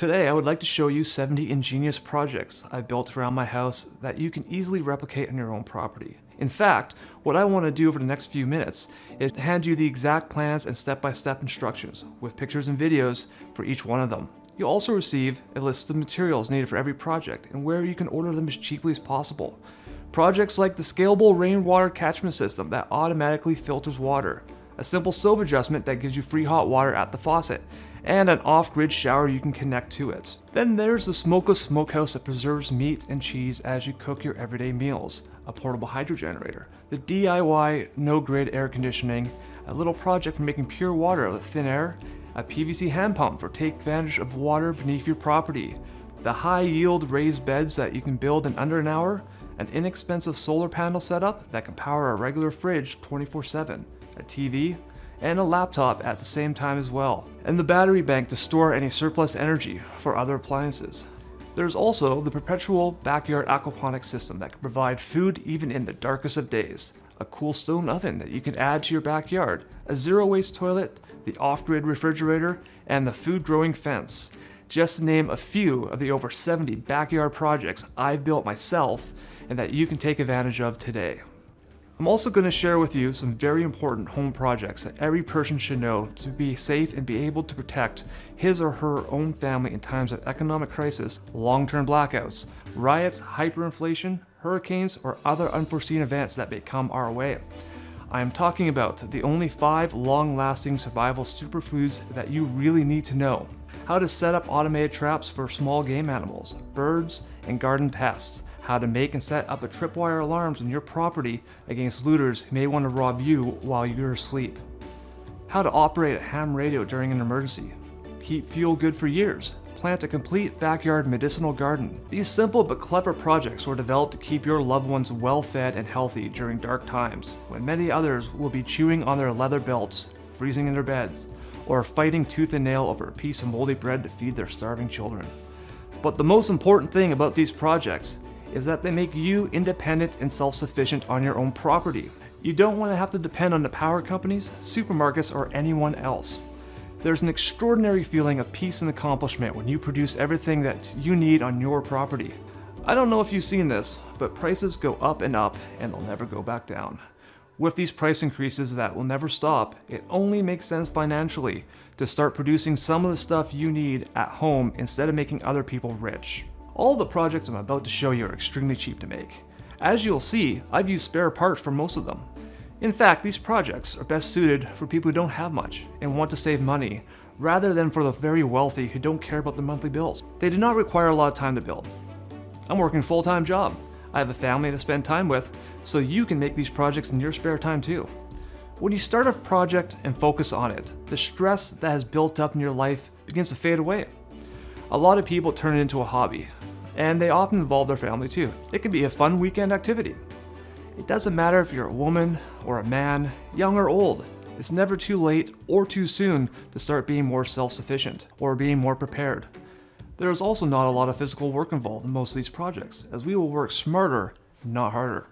Today, I would like to show you 70 ingenious projects I built around my house that you can easily replicate on your own property. In fact, what I want to do over the next few minutes is hand you the exact plans and step-by-step instructions with pictures and videos for each one of them. You'll also receive a list of materials needed for every project and where you can order them as cheaply as possible. Projects like the scalable rainwater catchment system that automatically filters water, a simple stove adjustment that gives you free hot water at the faucet, and an off-grid shower you can connect to it. Then there's the smokeless smokehouse that preserves meat and cheese as you cook your everyday meals, a portable hydro generator, the DIY no-grid air conditioning, a little project for making pure water out of thin air, a PVC hand pump for take advantage of water beneath your property, the high-yield raised beds that you can build in under an hour, an inexpensive solar panel setup that can power a regular fridge 24/7, a TV, and a laptop at the same time as well, and the battery bank to store any surplus energy for other appliances. There's also the perpetual backyard aquaponics system that can provide food even in the darkest of days, a cool stone oven that you can add to your backyard, a zero-waste toilet, the off-grid refrigerator, and the food-growing fence. Just to name a few of the over 70 backyard projects I've built myself and that you can take advantage of today. I'm also going to share with you some very important home projects that every person should know to be safe and be able to protect his or her own family in times of economic crisis, long-term blackouts, riots, hyperinflation, hurricanes, or other unforeseen events that may come our way. I am talking about the only 5 long-lasting survival superfoods that you really need to know. How to set up automated traps for small game animals, birds, and garden pests. How to make and set up a tripwire alarms on your property against looters who may want to rob you while you're asleep. How to operate a ham radio during an emergency. Keep fuel good for years. Plant a complete backyard medicinal garden. These simple but clever projects were developed to keep your loved ones well fed and healthy during dark times, when many others will be chewing on their leather belts, freezing in their beds, or fighting tooth and nail over a piece of moldy bread to feed their starving children. But the most important thing about these projects is that they make you independent and self-sufficient on your own property. You don't want to have to depend on the power companies, supermarkets, or anyone else. There's an extraordinary feeling of peace and accomplishment when you produce everything that you need on your property. I don't know if you've seen this, but prices go up and they'll never go back down. With these price increases that will never stop, it only makes sense financially to start producing some of the stuff you need at home instead of making other people rich. All the projects I'm about to show you are extremely cheap to make. As you'll see, I've used spare parts for most of them. In fact, these projects are best suited for people who don't have much and want to save money, rather than for the very wealthy who don't care about their monthly bills. They do not require a lot of time to build. I'm working a full-time job. I have a family to spend time with, so you can make these projects in your spare time too. When you start a project and focus on it, the stress that has built up in your life begins to fade away. A lot of people turn it into a hobby, and they often involve their family too. It can be a fun weekend activity. It doesn't matter if you're a woman or a man, young or old. It's never too late or too soon to start being more self-sufficient or being more prepared. There is also not a lot of physical work involved in most of these projects, as we will work smarter, not harder.